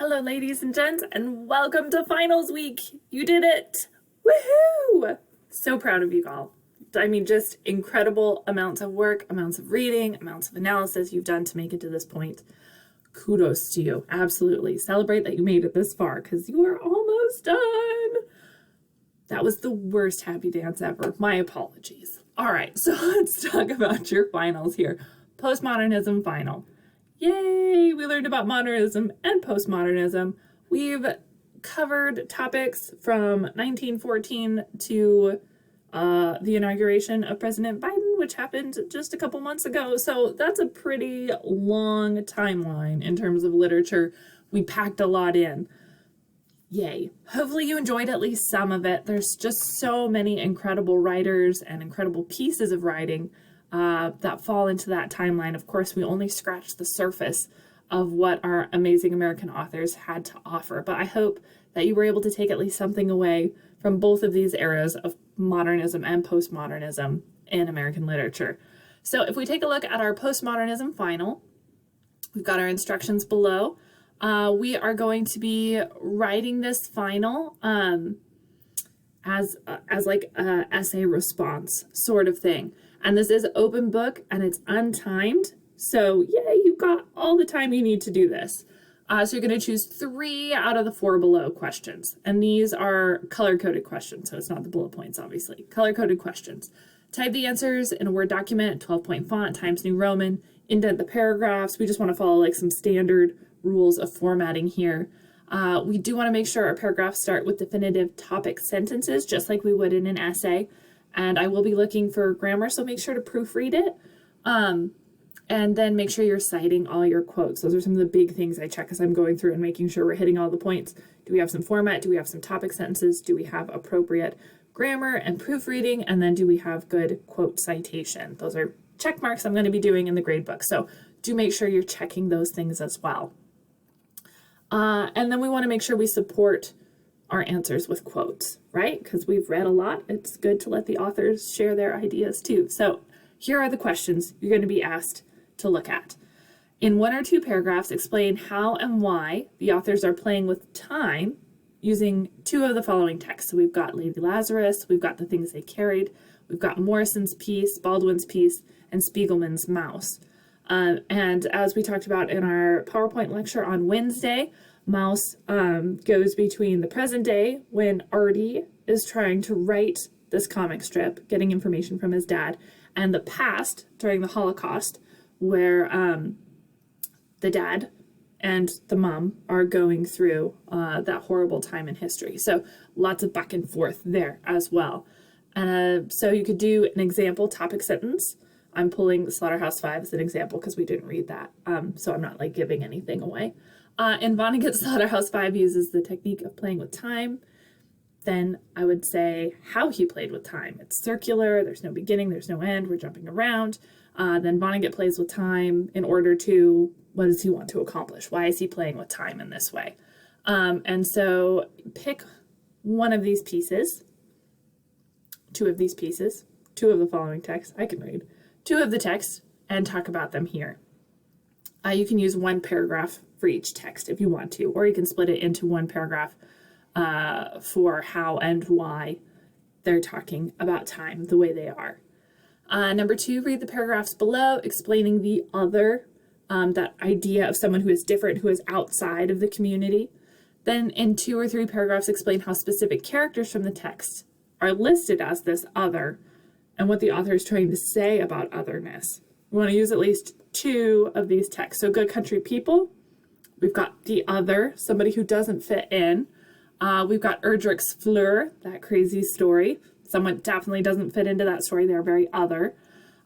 Hello, ladies and gents, and welcome to finals week. You did it. Woohoo! So proud of you all. I mean, just incredible amounts of work, amounts of reading, amounts of analysis you've done to make it to this point. Kudos to you. Absolutely. Celebrate that you made it this far because you are almost done. That was the worst happy dance ever. My apologies. All right, so let's talk about your finals here. Postmodernism final. Yay! We learned about modernism and postmodernism. We've covered topics from 1914 to the inauguration of President Biden, which happened just a couple months ago. So that's a pretty long timeline in terms of literature. We packed a lot in. Yay. Hopefully you enjoyed at least some of it. There's just so many incredible writers and incredible pieces of writing that fall into that timeline. Of course, we only scratched the surface of what our amazing American authors had to offer, but I hope that you were able to take at least something away from both of these eras of modernism and postmodernism in American literature. So if we take a look at our postmodernism final, we've got our instructions below. We are going to be writing this final as like a essay response sort of thing. And this is open book and it's untimed. So yay, you've got all the time you need to do this. So you're going to choose 3 out of the 4 below questions. And these are color-coded questions. So it's not the bullet points, obviously. Color-coded questions. Type the answers in a Word document, 12-point font, Times New Roman. Indent the paragraphs. We just want to follow like some standard rules of formatting here. We do want to make sure our paragraphs start with definitive topic sentences, just like we would in an essay. And I will be looking for grammar, so make sure to proofread it. And then make sure you're citing all your quotes. Those are some of the big things I check as I'm going through and making sure we're hitting all the points. Do we have some format? Do we have some topic sentences? Do we have appropriate grammar and proofreading? And then do we have good quote citation? Those are check marks I'm going to be doing in the grade book. So do make sure you're checking those things as well. And then we want to make sure we support our answers with quotes, right? Because we've read a lot. It's good to let the authors share their ideas too. So here are the questions you're going to be asked to look at. In 1 or 2 paragraphs, explain how and why the authors are playing with time using 2 of the following texts. So we've got Lady Lazarus, we've got The Things They Carried, we've got Morrison's piece, Baldwin's piece, and Spiegelman's Mouse. And as we talked about in our PowerPoint lecture on Wednesday, Mouse goes between the present day when Artie is trying to write this comic strip, getting information from his dad, and the past during the Holocaust, where the dad and the mom are going through that horrible time in history. So lots of back and forth there as well. So you could do an example topic sentence. I'm pulling Slaughterhouse-Five as an example because we didn't read that, so I'm not like giving anything away. In Vonnegut's Slaughterhouse-Five uses the technique of playing with time. Then I would say how he played with time. It's circular, there's no beginning, there's no end, we're jumping around. Then Vonnegut plays with time in order to, what does he want to accomplish? Why is he playing with time in this way? And so pick one of these pieces, 2 of these pieces, 2 of the following texts, I can read, 2 of the texts, and talk about them here. You can use 1 paragraph for each text if you want to, or you can split it into 1 paragraph for how and why they're talking about time the way they are. Number 2, read the paragraphs below explaining the other, that idea of someone who is different, who is outside of the community. Then in 2 or 3 paragraphs, explain how specific characters from the text are listed as this other and what the author is trying to say about otherness. We want to use at least 2 of these texts. So Good Country People, we've got the other, somebody who doesn't fit in. We've got Erdrich's Fleur, that crazy story. Someone definitely doesn't fit into that story. They're very other.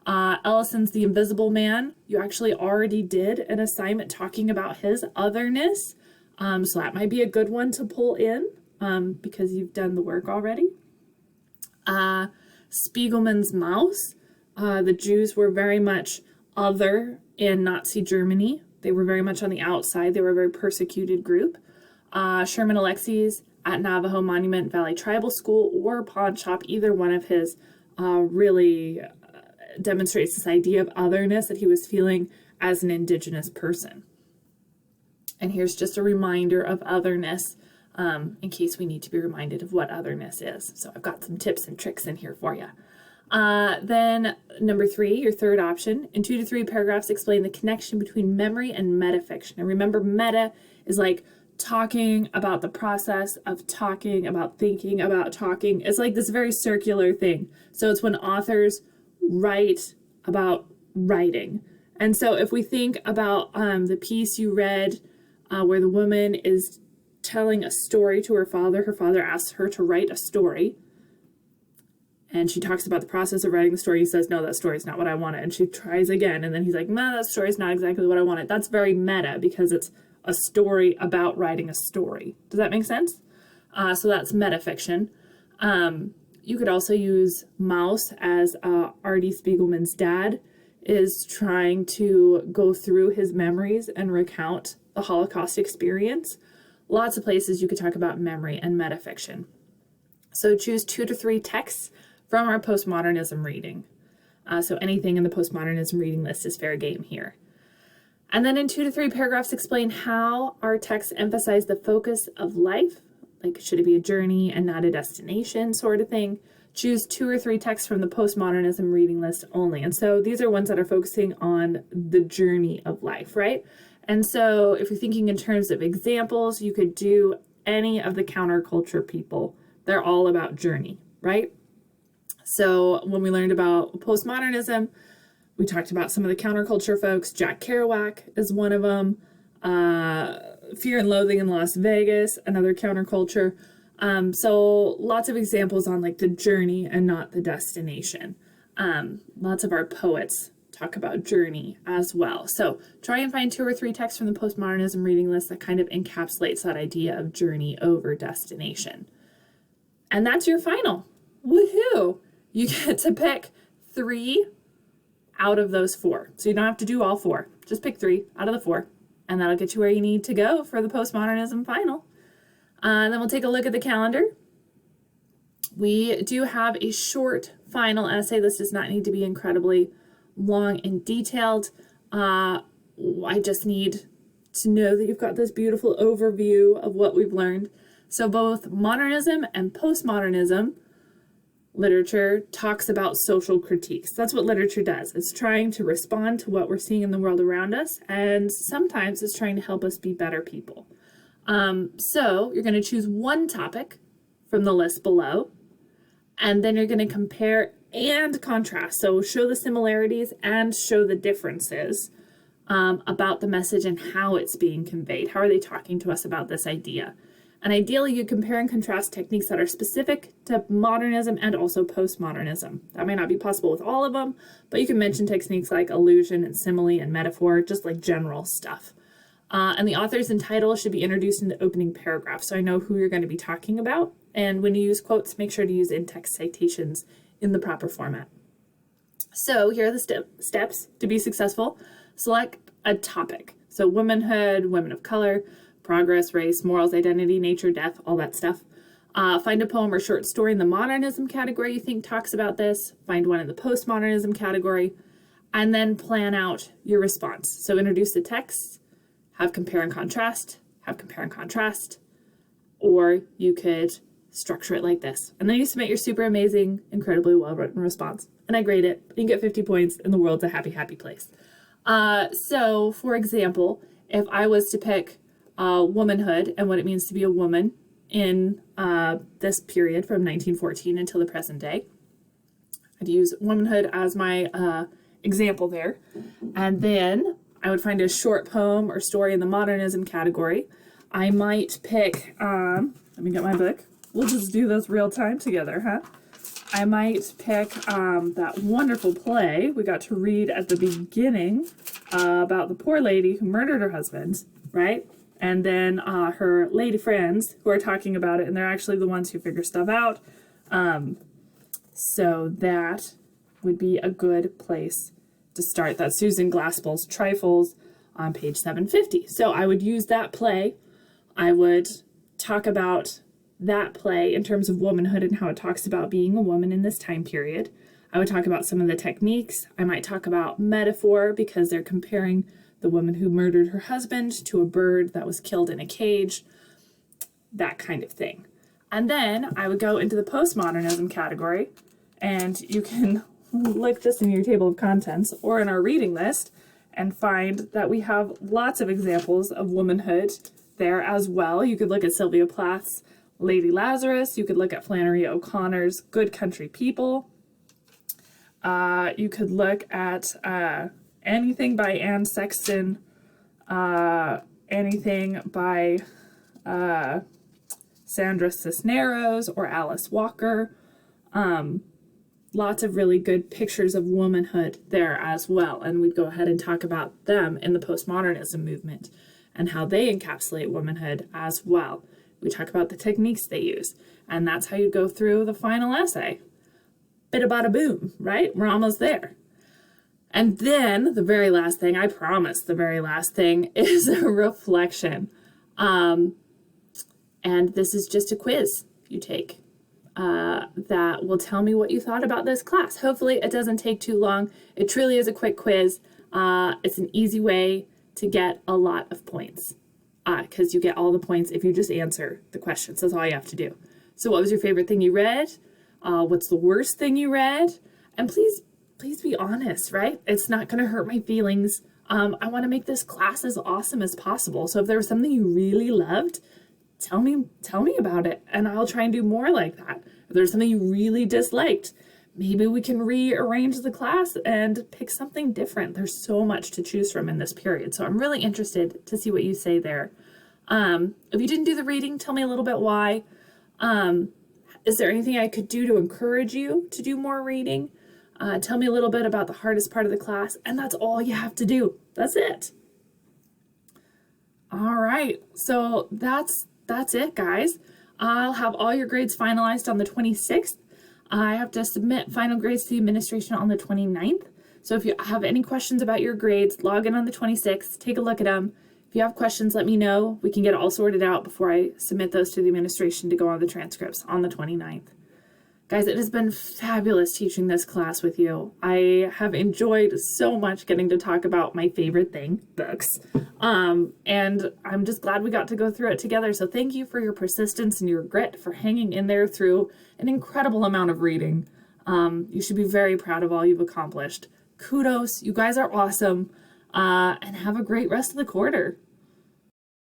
Ellison's The Invisible Man. You actually already did an assignment talking about his otherness. So that might be a good one to pull in because you've done the work already. Spiegelman's Mouse. The Jews were very much other in Nazi Germany. They were very much on the outside. They were a very persecuted group. Sherman Alexie's At Navajo Monument Valley Tribal School or Pawn Shop, either one of his really demonstrates this idea of otherness that he was feeling as an indigenous person. And here's just a reminder of otherness in case we need to be reminded of what otherness is. So I've got some tips and tricks in here for you. Then number 3, your third option, in 2 to 3 paragraphs, explain the connection between memory and metafiction. And remember, meta is like talking about the process of talking about thinking about talking. It's like this very circular thing. So it's when authors write about writing. And so if we think about the piece you read where the woman is telling a story to her father asks her to write a story. And she talks about the process of writing the story. He says, no, that story's not what I wanted. And she tries again. And then he's like, no, that story's not exactly what I wanted. That's very meta because it's a story about writing a story. Does that make sense? So that's metafiction. You could also use Maus as Artie Spiegelman's dad is trying to go through his memories and recount the Holocaust experience. Lots of places you could talk about memory and metafiction. So choose 2 to 3 texts from our postmodernism reading. So anything in the postmodernism reading list is fair game here. And then in 2 to 3 paragraphs, explain how our texts emphasize the focus of life, like should it be a journey and not a destination sort of thing. Choose 2 or 3 texts from the postmodernism reading list only. And so these are ones that are focusing on the journey of life, right? And so if you're thinking in terms of examples, you could do any of the counterculture people. They're all about journey, right? So when we learned about postmodernism, we talked about some of the counterculture folks. Jack Kerouac is one of them. Fear and Loathing in Las Vegas, another counterculture. So lots of examples on like the journey and not the destination. Lots of our poets talk about journey as well. So try and find 2 or 3 texts from the postmodernism reading list that kind of encapsulates that idea of journey over destination. And that's your final. Woohoo! You get to pick 3 out of those 4. So you don't have to do all 4. Just pick 3 out of the 4. And that'll get you where you need to go for the postmodernism final. And then we'll take a look at the calendar. We do have a short final essay. This does not need to be incredibly long and detailed. I just need to know that you've got this beautiful overview of what we've learned. So both modernism and postmodernism literature talks about social critiques. That's what literature does. It's trying to respond to what we're seeing in the world around us, and sometimes it's trying to help us be better people. So you're going to choose one topic from the list below, and then you're going to compare and contrast. So show the similarities and show the differences about the message and how it's being conveyed. How are they talking to us about this idea? And ideally, you compare and contrast techniques that are specific to modernism and also postmodernism. That may not be possible with all of them, but you can mention techniques like allusion and simile and metaphor, just like general stuff. And the authors and title should be introduced in the opening paragraph, so I know who you're going to be talking about. And when you use quotes, make sure to use in-text citations in the proper format. So here are the steps to be successful. Select a topic. So womanhood, women of color, progress, race, morals, identity, nature, death, all that stuff. Find a poem or short story in the modernism category you think talks about this. Find one in the postmodernism category. And then plan out your response. So introduce the text, have compare and contrast, or you could structure it like this. And then you submit your super amazing, incredibly well-written response. And I grade it. You can get 50 points, and the world's a happy, happy place. So, for example, if I was to pick womanhood and what it means to be a woman in this period from 1914 until the present day, I'd use womanhood as my example there. And then I would find a short poem or story in the modernism category. I might pick, let me get my book. We'll just do this real time together, huh? I might pick that wonderful play we got to read at the beginning about the poor lady who murdered her husband, right? And then her lady friends who are talking about it, and they're actually the ones who figure stuff out. So that would be a good place to start. That's Susan Glaspell's Trifles on page 750. So I would use that play. I would talk about that play in terms of womanhood and how it talks about being a woman in this time period. I would talk about some of the techniques. I might talk about metaphor because they're comparing the woman who murdered her husband to a bird that was killed in a cage, that kind of thing. And then I would go into the postmodernism category, and you can look just in your table of contents or in our reading list and find that we have lots of examples of womanhood there as well. You could look at Sylvia Plath's Lady Lazarus. You could look at Flannery O'Connor's Good Country People. You could look at anything by Anne Sexton, anything by Sandra Cisneros or Alice Walker. Lots of really good pictures of womanhood there as well. And we'd go ahead and talk about them in the postmodernism movement and how they encapsulate womanhood as well. We talk about the techniques they use, and that's how you go through the final essay. Bada bada boom, right? We're almost there. And then the very last thing, I promise the very last thing, is a reflection. And this is just a quiz you take that will tell me what you thought about this class. Hopefully it doesn't take too long. It truly is a quick quiz. It's an easy way to get a lot of points because you get all the points if you just answer the questions. That's all you have to do. So what was your favorite thing you read? What's the worst thing you read? And please be honest, right? It's not going to hurt my feelings. I want to make this class as awesome as possible. So if there was something you really loved, tell me about it, and I'll try and do more like that. If there's something you really disliked, maybe we can rearrange the class and pick something different. There's so much to choose from in this period, so I'm really interested to see what you say there. If you didn't do the reading, tell me a little bit why. Is there anything I could do to encourage you to do more reading? Tell me a little bit about the hardest part of the class, and that's all you have to do. That's it. All right, so that's it, guys. I'll have all your grades finalized on the 26th. I have to submit final grades to the administration on the 29th. So if you have any questions about your grades, log in on the 26th, take a look at them. If you have questions, let me know. We can get it all sorted out before I submit those to the administration to go on the transcripts on the 29th. Guys, it has been fabulous teaching this class with you. I have enjoyed so much getting to talk about my favorite thing, books. And I'm just glad we got to go through it together. So thank you for your persistence and your grit for hanging in there through an incredible amount of reading. You should be very proud of all you've accomplished. Kudos, you guys are awesome. And have a great rest of the quarter.